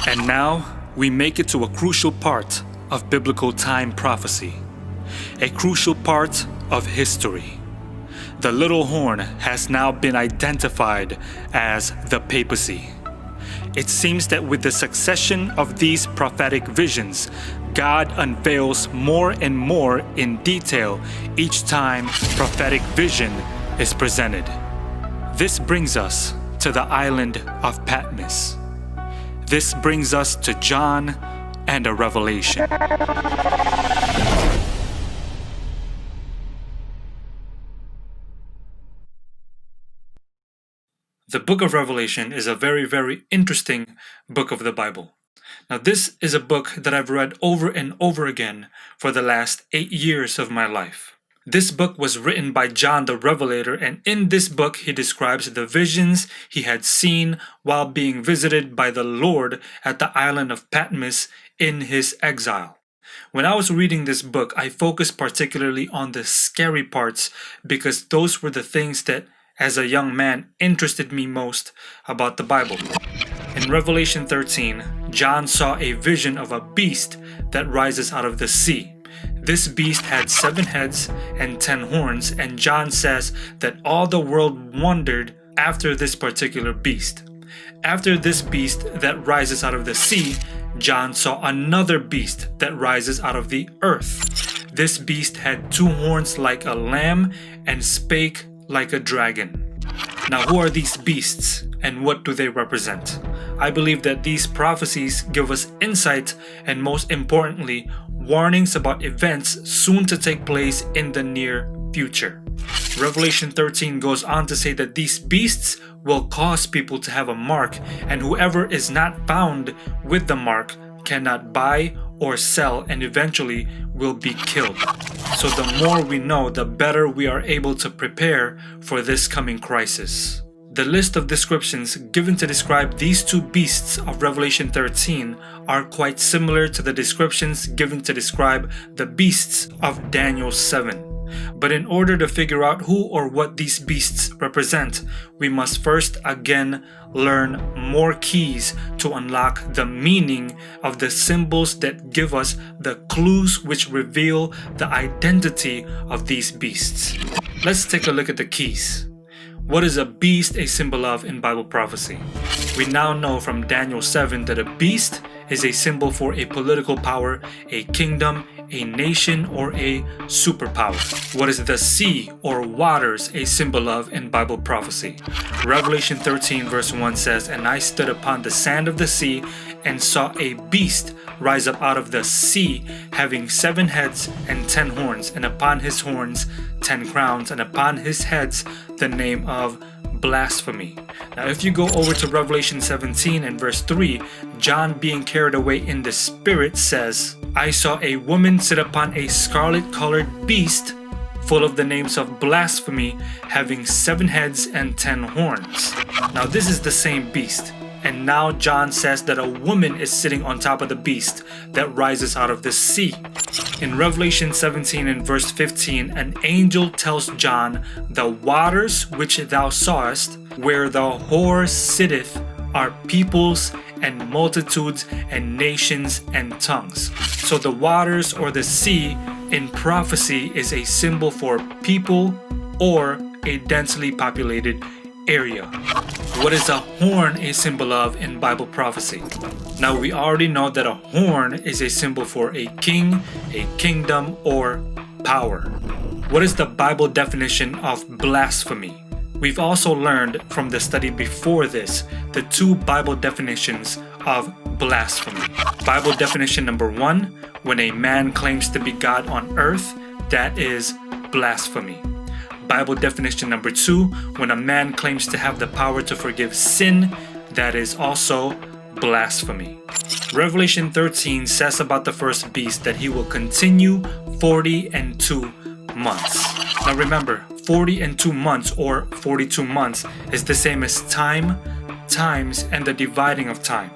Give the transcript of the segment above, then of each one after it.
And now we make it to a crucial part of biblical time prophecy, a crucial part of history. The little horn has now been identified as the papacy. It seems that with the succession of these prophetic visions, God unveils more and more in detail each time prophetic vision is presented. This brings us to the island of Patmos. This brings us to John and a revelation. The book of Revelation is a very, very interesting book of the Bible. Now, this is a book that I've read over and over again for the last 8 years of my life. This book was written by John the Revelator, and in this book he describes the visions he had seen while being visited by the Lord at the island of Patmos in his exile. When I was reading this book, I focused particularly on the scary parts because those were the things that, as a young man, interested me most about the Bible. In Revelation 13, John saw a vision of a beast that rises out of the sea. This beast had 7 heads and 10 horns, and John says that all the world wondered after this particular beast. After this beast that rises out of the sea, John saw another beast that rises out of the earth. This beast had 2 horns like a lamb and spake like a dragon. Now, who are these beasts and what do they represent? I believe that these prophecies give us insight and, most importantly, warnings about events soon to take place in the near future. Revelation 13 goes on to say that these beasts will cause people to have a mark, and whoever is not found with the mark cannot buy or sell and eventually will be killed. So the more we know, the better we are able to prepare for this coming crisis. The list of descriptions given to describe these 2 beasts of Revelation 13 are quite similar to the descriptions given to describe the beasts of Daniel 7. But in order to figure out who or what these beasts represent, we must first again learn more keys to unlock the meaning of the symbols that give us the clues which reveal the identity of these beasts. Let's take a look at the keys. What is a beast a symbol of in Bible prophecy? We now know from Daniel 7 that a beast is a symbol for a political power, a kingdom, a nation, or a superpower. What is the sea or waters a symbol of in Bible prophecy? Revelation 13 verse 1 says, "And I stood upon the sand of the sea and saw a beast rise up out of the sea, having 7 heads and 10 horns, and upon his horns 10 crowns, and upon his heads the name of blasphemy." Now, if you go over to Revelation 17 and verse 3, John, being carried away in the spirit, says, "I saw a woman sit upon a scarlet-colored beast, full of the names of blasphemy, having 7 heads and 10 horns." Now, this is the same beast. And now John says that a woman is sitting on top of the beast that rises out of the sea. In Revelation 17 and verse 15, an angel tells John, "The waters which thou sawest, where the whore sitteth, are peoples and multitudes and nations and tongues." So the waters or the sea in prophecy is a symbol for people or a densely populated area. What is a horn a symbol of in Bible prophecy? Now, we already know that a horn is a symbol for a king, a kingdom, or power. What is the Bible definition of blasphemy? We've also learned from the study before this the 2 Bible definitions of blasphemy. Bible definition number 1, when a man claims to be God on earth, that is blasphemy. Bible definition number 2, when a man claims to have the power to forgive sin, that is also blasphemy. Revelation 13 says about the first beast that he will continue 42 months. Now remember, 42 months or 42 months is the same as time, times, and the dividing of time,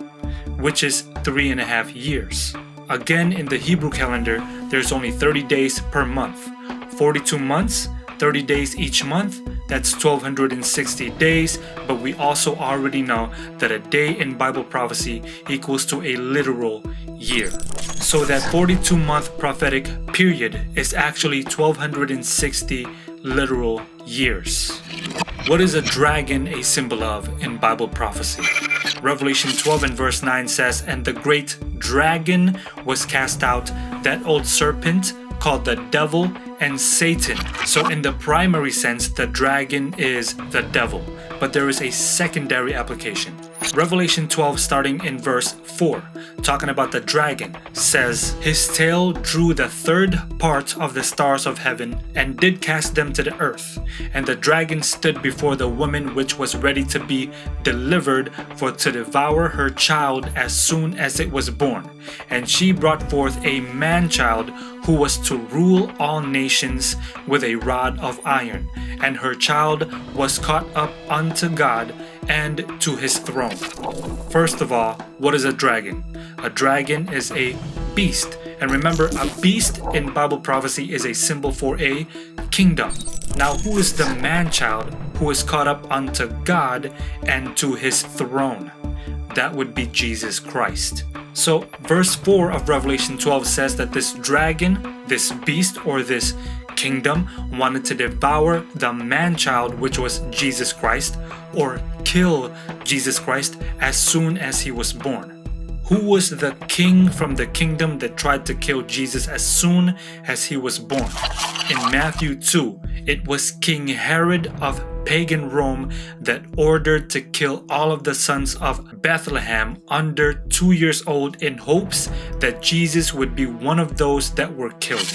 which is 3.5 years. Again, in the Hebrew calendar, there's only 30 days per month. 42 months, 30 days each month, that's 1260 days, but we also already know that a day in Bible prophecy equals to a literal year. So that 42-month prophetic period is actually 1260 literal years. What is a dragon a symbol of in Bible prophecy? Revelation 12 and verse 9 says, "And the great dragon was cast out, that old serpent called the devil and Satan." So in the primary sense, the dragon is the devil, but there is a secondary application. Revelation 12 starting in verse 4, talking about the dragon, says, "His tail drew the third part of the stars of heaven and did cast them to the earth. And the dragon stood before the woman which was ready to be delivered for to devour her child as soon as it was born. And she brought forth a man-child who was to rule all nations with a rod of iron. And her child was caught up unto God and to his throne." First of all, what is a dragon? A dragon is a beast. And remember, a beast in Bible prophecy is a symbol for a kingdom. Now, who is the man-child who is caught up unto God and to his throne? That would be Jesus Christ. So, verse 4 of Revelation 12 says that this dragon, this beast, or this kingdom wanted to devour the man-child, which was Jesus Christ, or kill Jesus Christ as soon as he was born. Who was the king from the kingdom that tried to kill Jesus as soon as he was born? In Matthew 2, it was King Herod of pagan Rome that ordered to kill all of the sons of Bethlehem under 2 years old in hopes that Jesus would be one of those that were killed.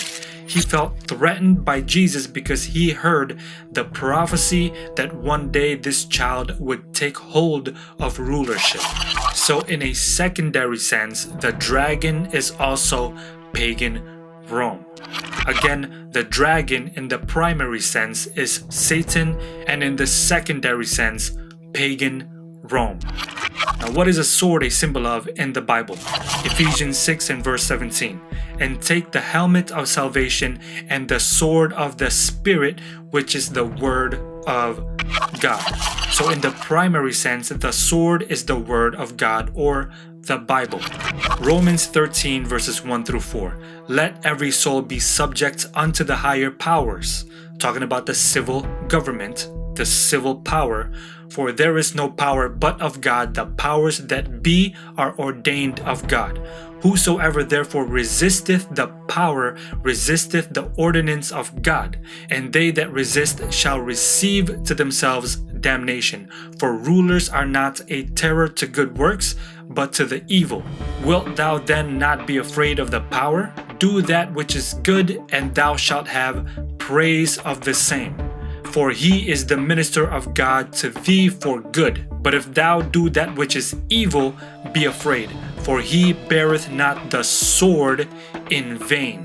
He felt threatened by Jesus because he heard the prophecy that one day this child would take hold of rulership. So in a secondary sense, the dragon is also pagan Rome. Again, the dragon in the primary sense is Satan, and in the secondary sense, pagan Rome. Now, what is a sword a symbol of in the Bible? Ephesians 6 and verse 17. "And take the helmet of salvation and the sword of the Spirit, which is the word of God." So in the primary sense, the sword is the word of God, or the Bible. Romans 13 verses 1 through 4. "Let every soul be subject unto the higher powers," talking about the civil government, the civil power. "For there is no power but of God, the powers that be are ordained of God. Whosoever therefore resisteth the power resisteth the ordinance of God, and they that resist shall receive to themselves damnation. For rulers are not a terror to good works, but to the evil. Wilt thou then not be afraid of the power? Do that which is good, and thou shalt have praise of the same. For he is the minister of God to thee for good. But if thou do that which is evil, be afraid, for he beareth not the sword in vain."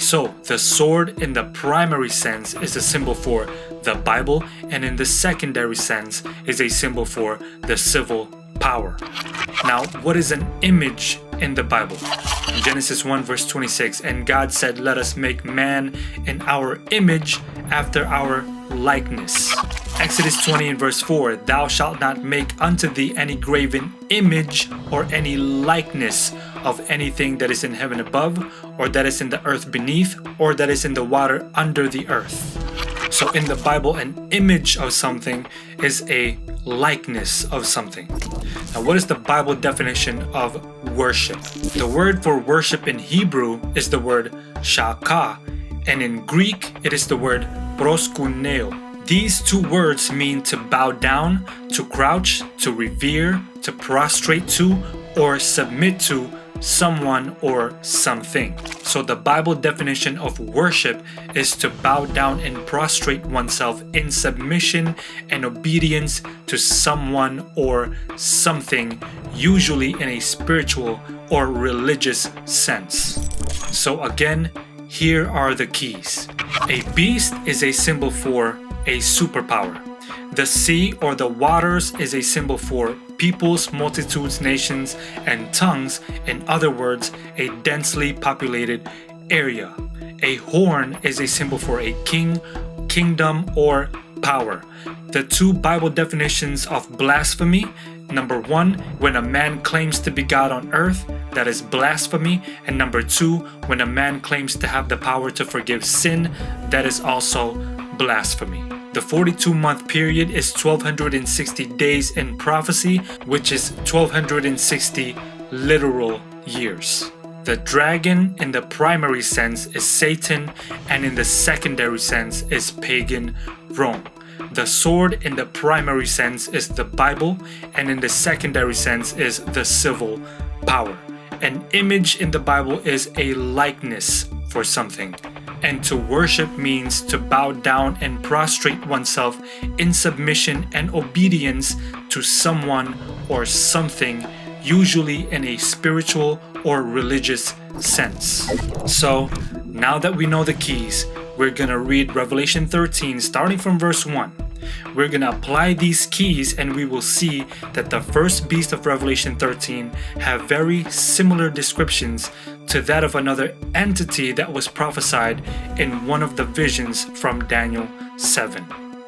So, the sword in the primary sense is a symbol for the Bible, and in the secondary sense is a symbol for the civil power. Now, what is an image in the Bible? In Genesis 1 verse 26, "And God said, Let us make man in our image, after our likeness." Exodus 20 and verse 4, "Thou shalt not make unto thee any graven image or any likeness of anything that is in heaven above, or that is in the earth beneath, or that is in the water under the earth." So in the Bible, an image of something is a likeness of something. Now, what is the Bible definition of worship? The word for worship in Hebrew is the word shaka, and in Greek it is the word proskuneo. These two words mean to bow down, to crouch, to revere, to prostrate to, or submit to someone or something. So the Bible definition of worship is to bow down and prostrate oneself in submission and obedience to someone or something, usually in a spiritual or religious sense. So again, here are the keys. A beast is a symbol for a superpower. The sea or the waters is a symbol for peoples, multitudes, nations, and tongues. In other words, a densely populated area. A horn is a symbol for a king, kingdom, or power. The two Bible definitions of blasphemy: number one, when a man claims to be God on earth, that is blasphemy. And number two, when a man claims to have the power to forgive sin, that is also blasphemy. The 42-month period is 1260 days in prophecy, which is 1260 literal years. The dragon in the primary sense is Satan, and in the secondary sense is pagan Rome. The sword in the primary sense is the Bible, and in the secondary sense is the civil power. An image in the Bible is a likeness for something. And to worship means to bow down and prostrate oneself in submission and obedience to someone or something, usually in a spiritual or religious sense. So, now that we know the keys, we're gonna read Revelation 13 starting from verse 1. We're gonna apply these keys and we will see that the first beast of Revelation 13 have very similar descriptions to that of another entity that was prophesied in one of the visions from Daniel 7.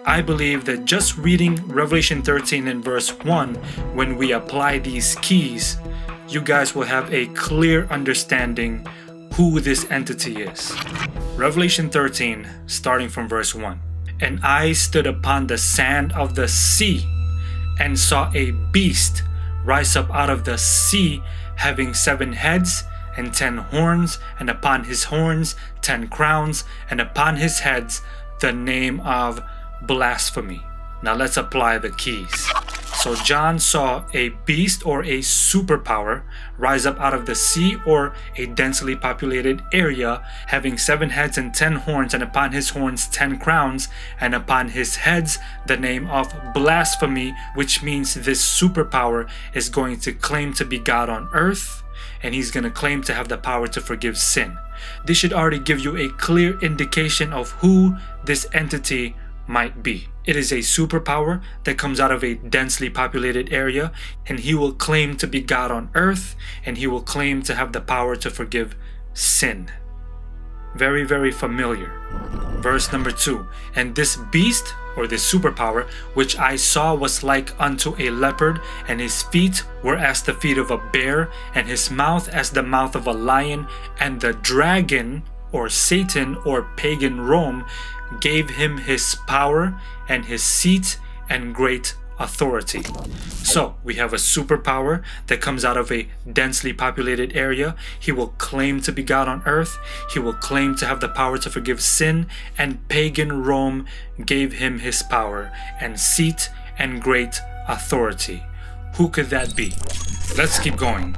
I believe that just reading Revelation 13 in verse 1, when we apply these keys, you guys will have a clear understanding who this entity is. Revelation 13, starting from verse 1. And I stood upon the sand of the sea, and saw a beast rise up out of the sea, having 7 heads and 10 horns, and upon his horns 10 crowns, and upon his heads the name of blasphemy. Now let's apply the keys. So John saw a beast or a superpower rise up out of the sea or a densely populated area, having 7 heads and 10 horns, and upon his horns 10 crowns, and upon his heads the name of blasphemy, which means this superpower is going to claim to be God on earth, and he's going to claim to have the power to forgive sin. This should already give you a clear indication of who this entity might be. It is a superpower that comes out of a densely populated area, and he will claim to be God on earth, and he will claim to have the power to forgive sin. Very, very familiar. Verse number 2. And this beast, or this superpower, which I saw was like unto a leopard, and his feet were as the feet of a bear, and his mouth as the mouth of a lion, and the dragon, or Satan, or pagan Rome, gave him his power and his seat and great authority. So we have a superpower that comes out of a densely populated area. He will claim to be God on earth. He will claim to have the power to forgive sin, and pagan Rome gave him his power and seat and great authority. Who could that be? Let's keep going.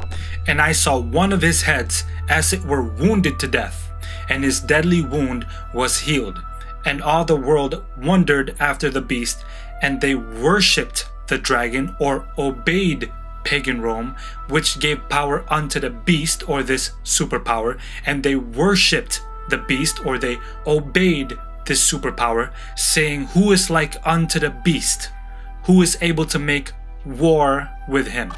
And I saw one of his heads as it were wounded to death, and his deadly wound was healed. And all the world wondered after the beast, and they worshipped the dragon, or obeyed pagan Rome, which gave power unto the beast, or this superpower. And they worshipped the beast, or they obeyed this superpower, saying, who is like unto the beast? Who is able to make war with him?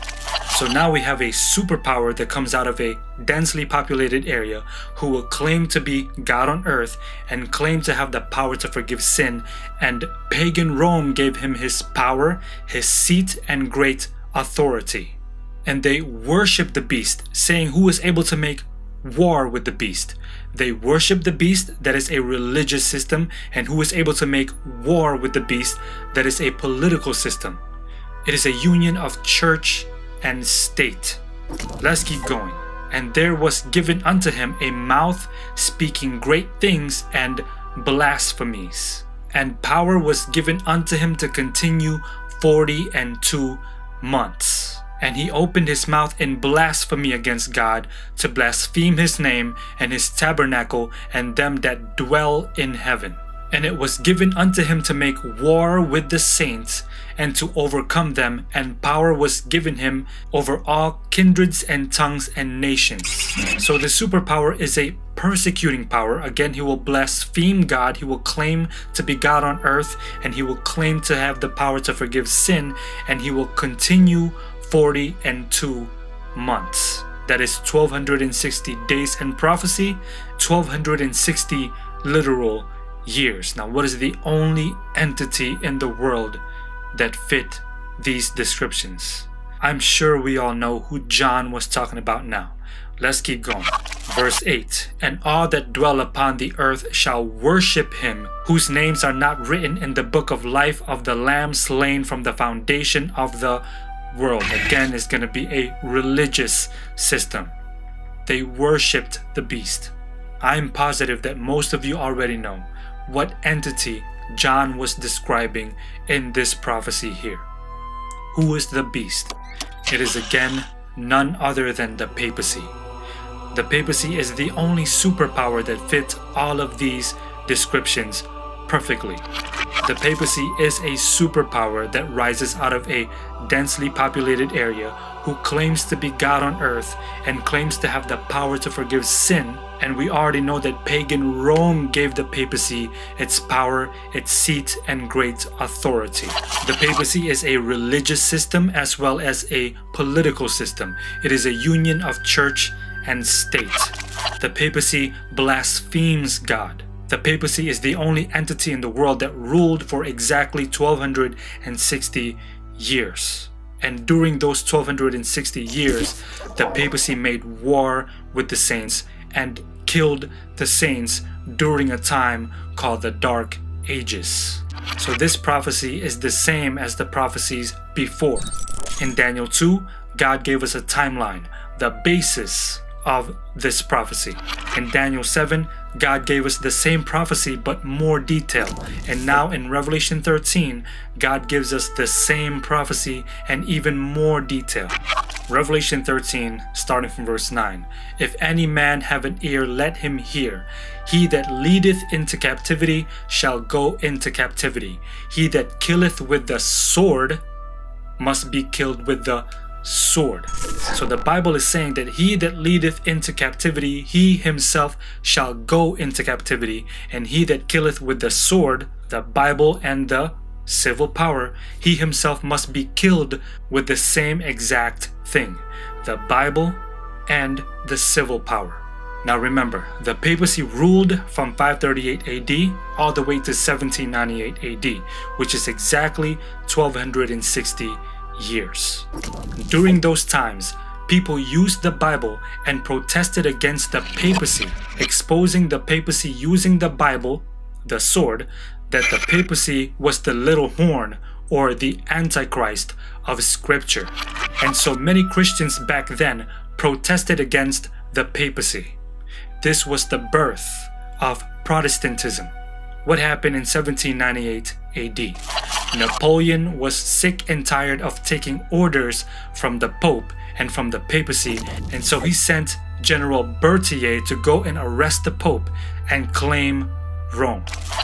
So now we have a superpower that comes out of a densely populated area, who will claim to be God on earth and claim to have the power to forgive sin, and pagan Rome gave him his power, his seat, and great authority. And they worship the beast, saying, who is able to make war with the beast? They worship the beast, that is a religious system, and who is able to make war with the beast, that is a political system. It is a union of church and state. Let's keep going. And there was given unto him a mouth speaking great things and blasphemies. And power was given unto him to continue 42 months. And he opened his mouth in blasphemy against God, to blaspheme his name and his tabernacle and them that dwell in heaven. And it was given unto him to make war with the saints, and to overcome them, and power was given him over all kindreds and tongues and nations. So the superpower is a persecuting power. Again, he will blaspheme God, he will claim to be God on earth, and he will claim to have the power to forgive sin, and he will continue 42 months. That is 1260 days in prophecy, 1260 literal years. Now, what is the only entity in the world that fit these descriptions? I'm sure we all know who John was talking about now. Let's keep going. Verse 8, and all that dwell upon the earth shall worship him, whose names are not written in the book of life of the Lamb slain from the foundation of the world. Again, it's going to be a religious system. They worshipped the beast. I'm positive that most of you already know what entity John was describing in this prophecy here. Who is the beast? It is again none other than the papacy. The papacy is the only superpower that fits all of these descriptions perfectly. The papacy is a superpower that rises out of a densely populated area, who claims to be God on earth and claims to have the power to forgive sin. And we already know that pagan Rome gave the papacy its power, its seat, and great authority. The papacy is a religious system as well as a political system. It is a union of church and state. The papacy blasphemes God. The papacy is the only entity in the world that ruled for exactly 1260 years. And during those 1260 years, the papacy made war with the saints and killed the saints during a time called the Dark Ages. So this prophecy is the same as the prophecies before. In Daniel 2, God gave us a timeline, the basis of this prophecy. In Daniel 7, God gave us the same prophecy but more detail. And now in Revelation 13, God gives us the same prophecy and even more detail. Revelation 13, starting from verse 9. If any man have an ear, let him hear. He that leadeth into captivity shall go into captivity. He that killeth with the sword must be killed with the sword. So the Bible is saying that he that leadeth into captivity, he himself shall go into captivity, and he that killeth with the sword, the Bible and the civil power, he himself must be killed with the same exact thing, the Bible and the civil power. Now remember, the papacy ruled from 538 AD all the way to 1798 AD, which is exactly 1260 years. During those times, people used the Bible and protested against the papacy, exposing the papacy using the Bible, the sword, that the papacy was the little horn or the Antichrist of Scripture. And so many Christians back then protested against the papacy. This was the birth of Protestantism. What happened in 1798 AD? Napoleon was sick and tired of taking orders from the Pope and from the papacy, and so he sent General Berthier to go and arrest the Pope and claim Rome.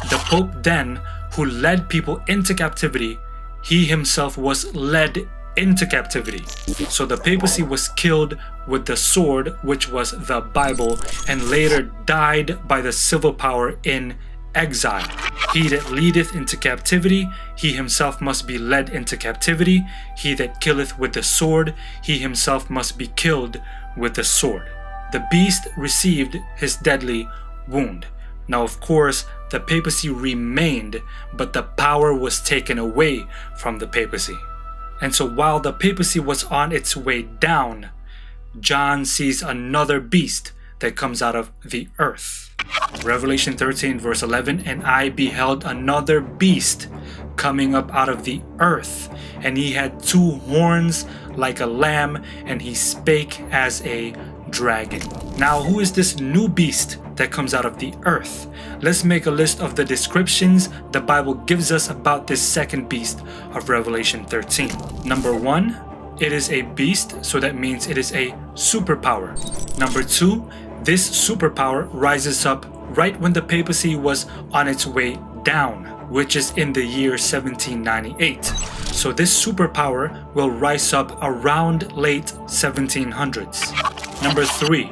The Pope then, who led people into captivity, he himself was led into captivity. So the papacy was killed with the sword, which was the Bible, and later died by the civil power in exile. He that leadeth into captivity, he himself must be led into captivity. He that killeth with the sword, he himself must be killed with the sword. The beast received his deadly wound. Now, of course, the papacy remained, but the power was taken away from the papacy. And so while the papacy was on its way down, John sees another beast that comes out of the earth. Revelation 13 verse 11, and I beheld another beast coming up out of the earth, and he had two horns like a lamb, and he spake as a dragon. Now, who is this new beast that comes out of the earth? Let's make a list of the descriptions the Bible gives us about this second beast of Revelation 13. Number 1, it is a beast, so that means it is a superpower. Number 2, this superpower rises up right when the papacy was on its way down, which is in the year 1798. So this superpower will rise up around late 1700s. Number 3,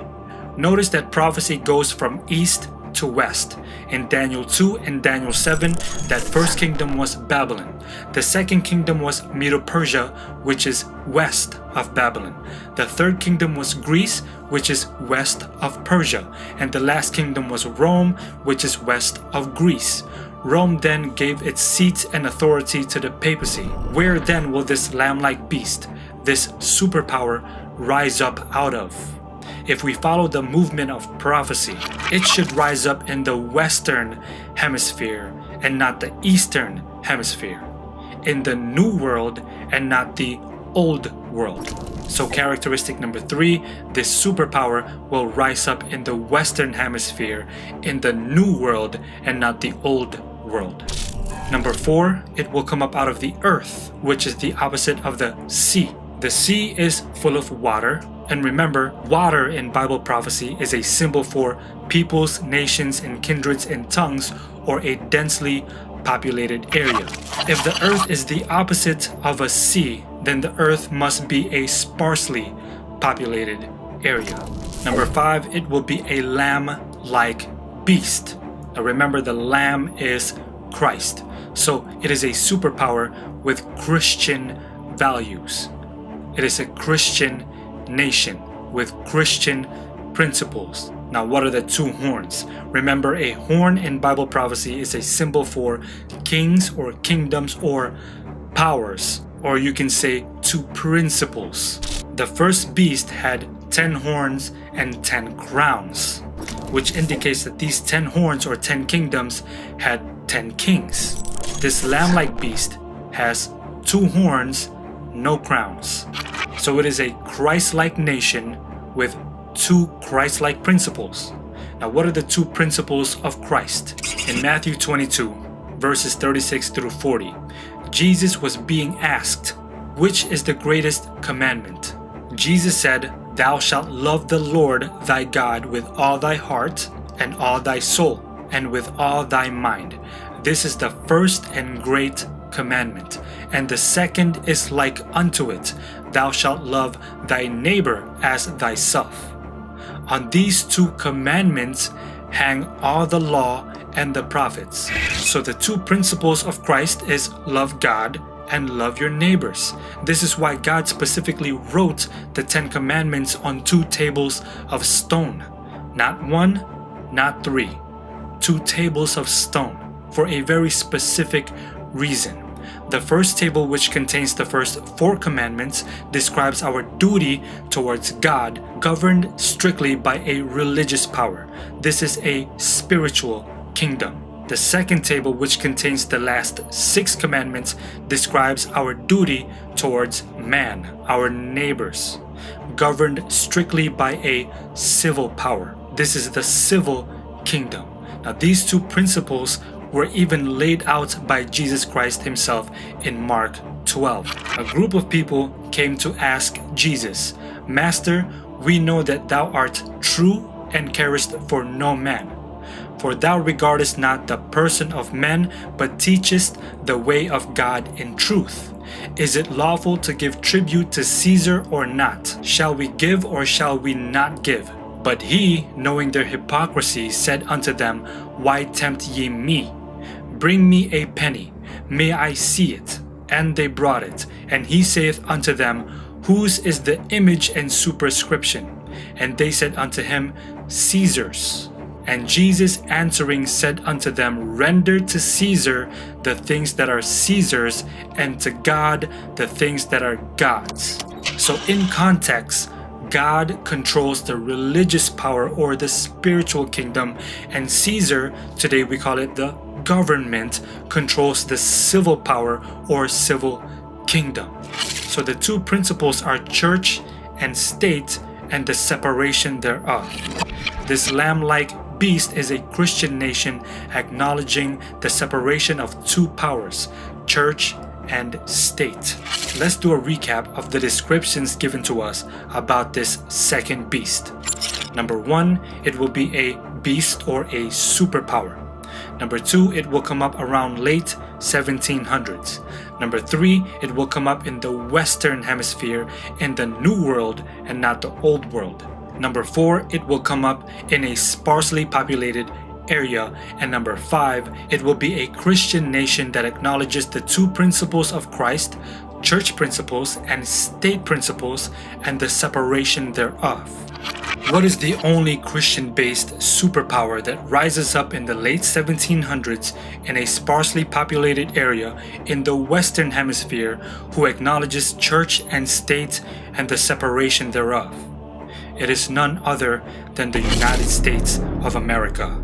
notice that prophecy goes from east to west. In Daniel 2 and Daniel 7, that first kingdom was Babylon. The second kingdom was Medo-Persia, which is west of Babylon. The third kingdom was Greece, which is west of Persia, and the last kingdom was Rome, which is west of Greece. Rome then gave its seat and authority to the papacy. Where then will this lamb-like beast, this superpower, rise up out of? If we follow the movement of prophecy, it should rise up in the western hemisphere and not the eastern hemisphere, in the new world and not the old world. So characteristic number 3, this superpower will rise up in the western hemisphere, in the new world and not the old world. Number 4, it will come up out of the earth, which is the opposite of the sea. The sea is full of water, and remember, water in Bible prophecy is a symbol for peoples, nations, and kindreds and tongues, or a densely populated area. If the earth is the opposite of a sea, then the earth must be a sparsely populated area. Number 5, it will be a lamb-like beast. Now remember, the lamb is Christ, so it is a superpower with Christian values. It is a Christian nation with Christian principles. Now, what are the 2 horns? Remember, a horn in Bible prophecy is a symbol for kings or kingdoms or powers, or you can say 2 principles. The first beast had 10 horns and 10 crowns, which indicates that these 10 horns or 10 kingdoms had 10 kings. This lamb-like beast has 2 horns, no crowns. So it is a Christ-like nation with 2 Christ-like principles. Now, what are the 2 principles of Christ? In Matthew 22, verses 36 through 40, Jesus was being asked, which is the greatest commandment? Jesus said, "Thou shalt love the Lord thy God with all thy heart and all thy soul and with all thy mind. This is the first and great commandment. And the second is like unto it, thou shalt love thy neighbor as thyself. On these 2 commandments hang all the law and the prophets." So the 2 principles of Christ is love God and love your neighbors. This is why God specifically wrote the 10 commandments on 2 tables of stone. Not 1, not 3. 2 tables of stone for a very specific reason. The first table, which contains the first 4 commandments, describes our duty towards God, governed strictly by a religious power. This is a spiritual kingdom. The second table, which contains the last 6 commandments, describes our duty towards man, our neighbors, governed strictly by a civil power. This is the civil kingdom. Now, these 2 principles were even laid out by Jesus Christ himself in Mark 12. A group of people came to ask Jesus, "Master, we know that thou art true and carest for no man. For thou regardest not the person of men, but teachest the way of God in truth. Is it lawful to give tribute to Caesar or not? Shall we give or shall we not give?" But he, knowing their hypocrisy, said unto them, "Why tempt ye me? Bring me a penny, may I see it? And they brought it. And he saith unto them, Whose is the image and superscription? And they said unto him, Caesar's. And Jesus answering said unto them, Render to Caesar the things that are Caesar's, and to God the things that are God's. So in context, God controls the religious power or the spiritual kingdom, and Caesar, today we call it the government, controls the civil power or civil kingdom. So the 2 principles are church and state and the separation thereof. This lamb-like beast is a Christian nation acknowledging the separation of 2 powers, church and state. Let's do a recap of the descriptions given to us about this second beast. Number 1, it will be a beast or a superpower. Number 2, it will come up around late 1700s. Number 3, it will come up in the Western Hemisphere in the New World and not the Old World. Number 4, it will come up in a sparsely populated area. And number 5, it will be a Christian nation that acknowledges the 2 principles of Christ, church principles and state principles and the separation thereof. What is the only Christian-based superpower that rises up in the late 1700s in a sparsely populated area in the Western Hemisphere who acknowledges church and state and the separation thereof? It is none other than the United States of America.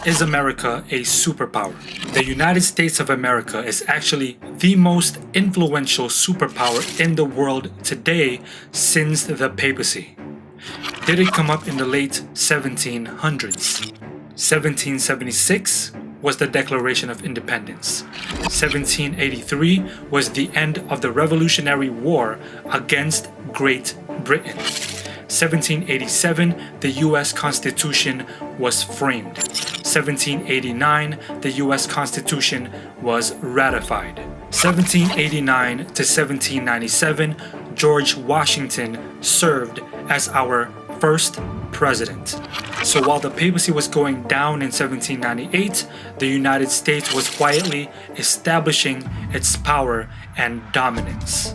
Is America a superpower? The United States of America is actually the most influential superpower in the world today since the papacy. Did it come up in the late 1700s? 1776 was the Declaration of Independence. 1783 was the end of the Revolutionary War against Great Britain. 1787, the U.S. Constitution was framed. 1789, the U.S. Constitution was ratified. 1789 to 1797, George Washington served as our first president. So while the papacy was going down in 1798, the United States was quietly establishing its power and dominance.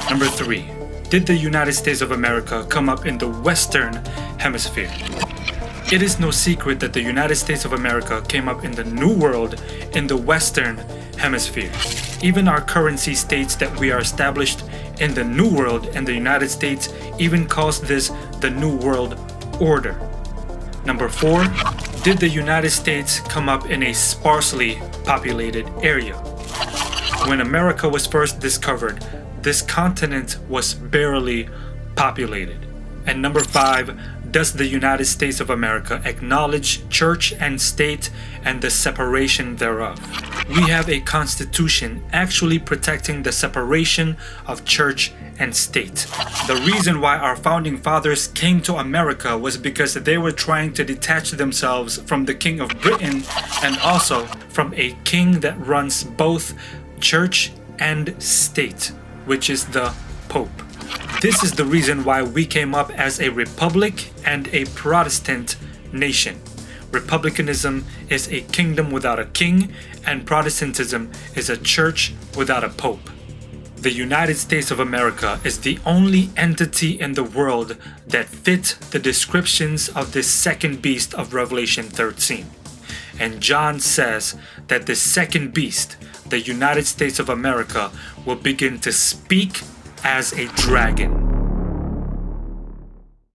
Number 3. Did the United States of America come up in the Western Hemisphere? It is no secret that the United States of America came up in the New World in the Western Hemisphere. Even our currency states that we are established in the New World, and the United States even calls this the New World Order. Number 4, did the United States come up in a sparsely populated area? When America was first discovered, this continent was barely populated. And number 5, does the United States of America acknowledge church and state and the separation thereof? We have a constitution actually protecting the separation of church and state. The reason why our founding fathers came to America was because they were trying to detach themselves from the King of Britain and also from a king that runs both church and state, which is the Pope. This is the reason why we came up as a republic and a Protestant nation. Republicanism is a kingdom without a king, and Protestantism is a church without a pope. The United States of America is the only entity in the world that fit the descriptions of this second beast of Revelation 13. And John says that the second beast, the United States of America, will begin to speak as a dragon.